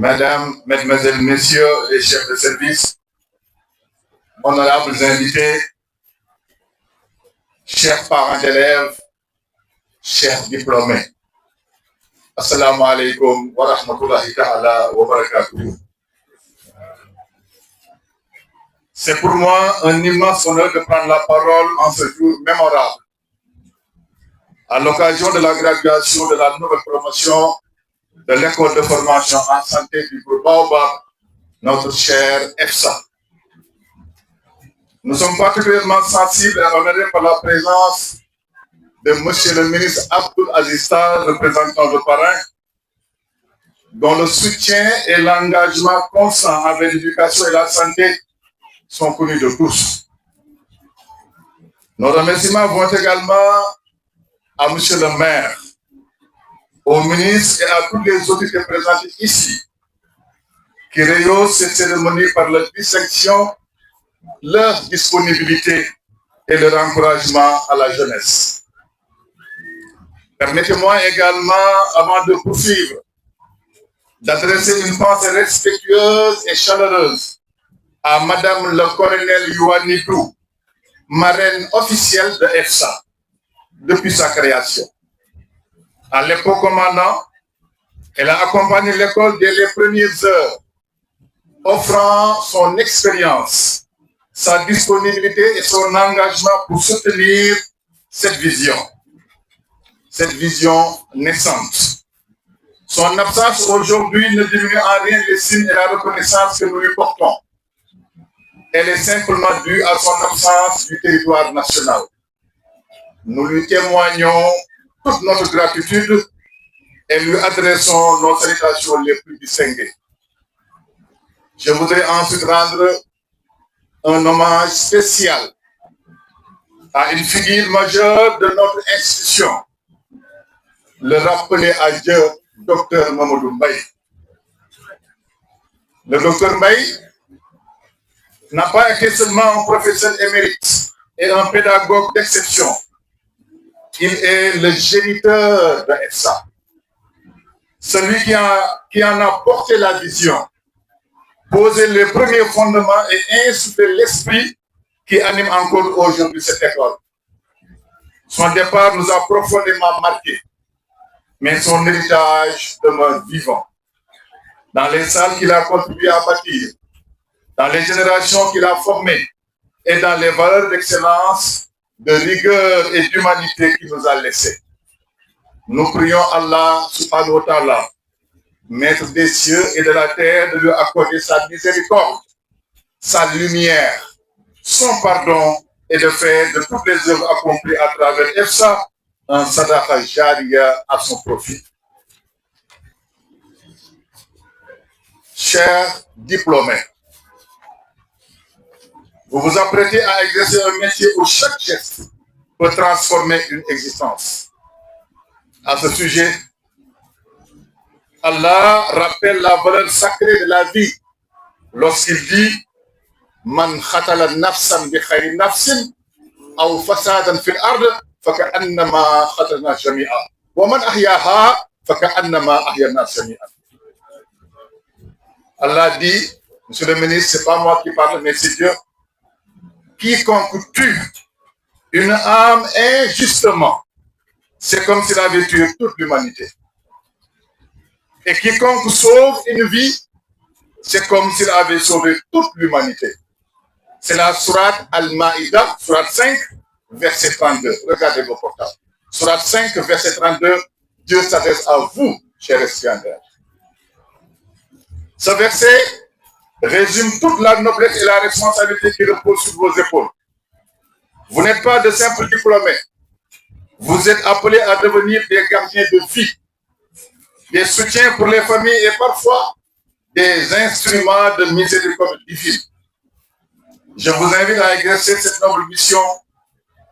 Mesdames, Mesdemoiselles, Messieurs les chefs de service, honorables invités, chers parents d'élèves, chers diplômés. Assalamu alaikum wa rahmatullahi ta'ala wa barakatuh. C'est pour moi un immense honneur de prendre la parole en ce jour mémorable, à l'occasion de la graduation de la nouvelle promotion de l'école de formation en santé du groupe Baobab, notre cher EFSA. Nous sommes particulièrement sensibles et honorés par la présence de Monsieur le ministre Abdoul Aziz Tall, représentant le parrain, dont le soutien et l'engagement constant avec l'éducation et la santé sont connus de tous. Nos remerciements vont également à Monsieur le maire, au ministre et à toutes les autorités présentes ici, qui rehaussent cette cérémonie par leur distinction, leur disponibilité et leur encouragement à la jeunesse. Permettez-moi également, avant de poursuivre, d'adresser une pensée respectueuse et chaleureuse à Madame le colonel Youanidou, marraine officielle de EFSA, depuis sa création. À l'époque commandant, elle a accompagné l'école dès les premières heures, offrant son expérience, sa disponibilité et son engagement pour soutenir cette vision naissante. Son absence aujourd'hui ne diminue en rien l'estime et la reconnaissance que nous lui portons. Elle est simplement due à son absence du territoire national. Nous lui témoignons toute notre gratitude et lui adressons nos salutations les plus distinguées. Je voudrais ensuite rendre un hommage spécial à une figure majeure de notre institution, le rappelé à Dieu, Dr Mamadou Mbaye. Le Dr Mbaye n'a pas été seulement un professeur émérite et un pédagogue d'exception. Il est le géniteur de EFSA, celui qui en a porté la vision, posé les premiers fondements et insufflé l'esprit qui anime encore aujourd'hui cette école. Son départ nous a profondément marqués, mais son héritage demeure vivant. Dans les salles qu'il a contribué à bâtir, dans les générations qu'il a formées et dans les valeurs d'excellence, de rigueur et d'humanité qu'il nous a laissées. Nous prions Allah, subhanahu wa ta'ala, maître des cieux et de la terre, de lui accorder sa miséricorde, sa lumière, son pardon et de faire de toutes les œuvres accomplies à travers EFSA un sadaqa jariya à son profit. Chers diplômés, vous vous apprêtez à exercer un métier où chaque geste peut transformer une existence. À ce sujet, Allah rappelle la valeur sacrée de la vie lorsqu'il dit Man khatala nafsan bi khayri nafsin aw fasadan fil ard faka'annama khatalna jami'a wa man ahyaha faka'annama ahyana jami'a. Allah dit, monsieur le ministre, c'est pas moi qui parle, mais c'est Dieu. Quiconque tue une âme injustement, c'est comme s'il avait tué toute l'humanité. Et quiconque sauve une vie, c'est comme s'il avait sauvé toute l'humanité. C'est la sourate Al-Ma'idah, sourate 5, verset 32. Regardez vos portables. Sourate 5, verset 32, Dieu s'adresse à vous, chers espionneurs. Ce verset résume toute la noblesse et la responsabilité qui repose sur vos épaules. Vous n'êtes pas de simples diplômés. Vous êtes appelés à devenir des gardiens de vie, des soutiens pour les familles et parfois des instruments de miséricorde divine. Je vous invite à exercer cette noble mission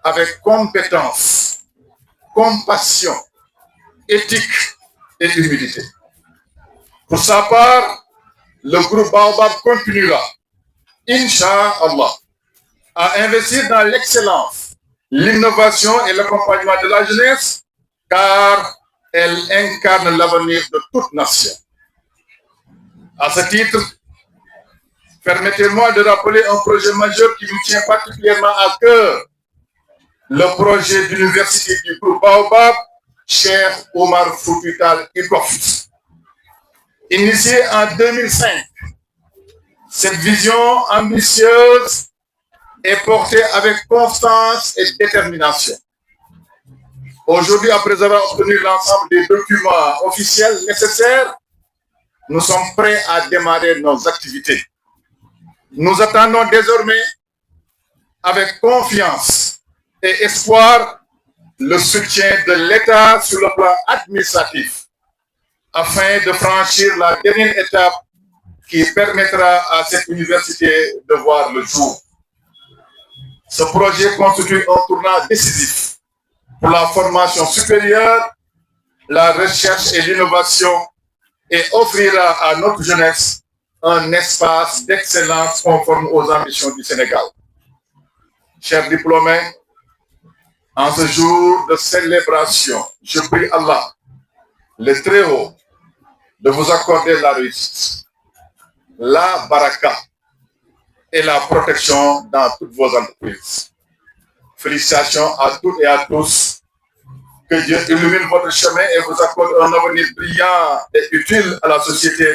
avec compétence, compassion, éthique et humilité. Pour sa part, le groupe Baobab continuera, Inch'Allah, à investir dans l'excellence, l'innovation et l'accompagnement de la jeunesse, car elle incarne l'avenir de toute nation. À ce titre, permettez-moi de rappeler un projet majeur qui nous tient particulièrement à cœur, le projet d'université du groupe Baobab, cher Omar Foutiyou Tall ICOF. Initié en 2005, cette vision ambitieuse est portée avec constance et détermination. Aujourd'hui, après avoir obtenu l'ensemble des documents officiels nécessaires, nous sommes prêts à démarrer nos activités. Nous attendons désormais avec confiance et espoir le soutien de l'État sur le plan administratif afin de franchir la dernière étape qui permettra à cette université de voir le jour. Ce projet constitue un tournant décisif pour la formation supérieure, la recherche et l'innovation et offrira à notre jeunesse un espace d'excellence conforme aux ambitions du Sénégal. Chers diplômés, en ce jour de célébration, je prie Allah, le Très-Haut, de vous accorder la réussite, la baraka et la protection dans toutes vos entreprises. Félicitations à toutes et à tous. Que Dieu illumine votre chemin et vous accorde un avenir brillant et utile à la société.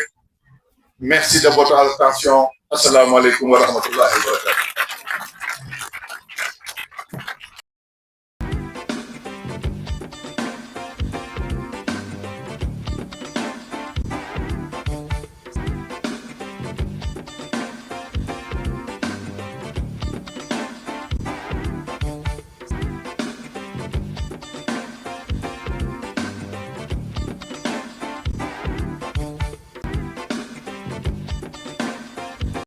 Merci de votre attention. Assalamu alaikum wa rahmatullahi wa barakatuh.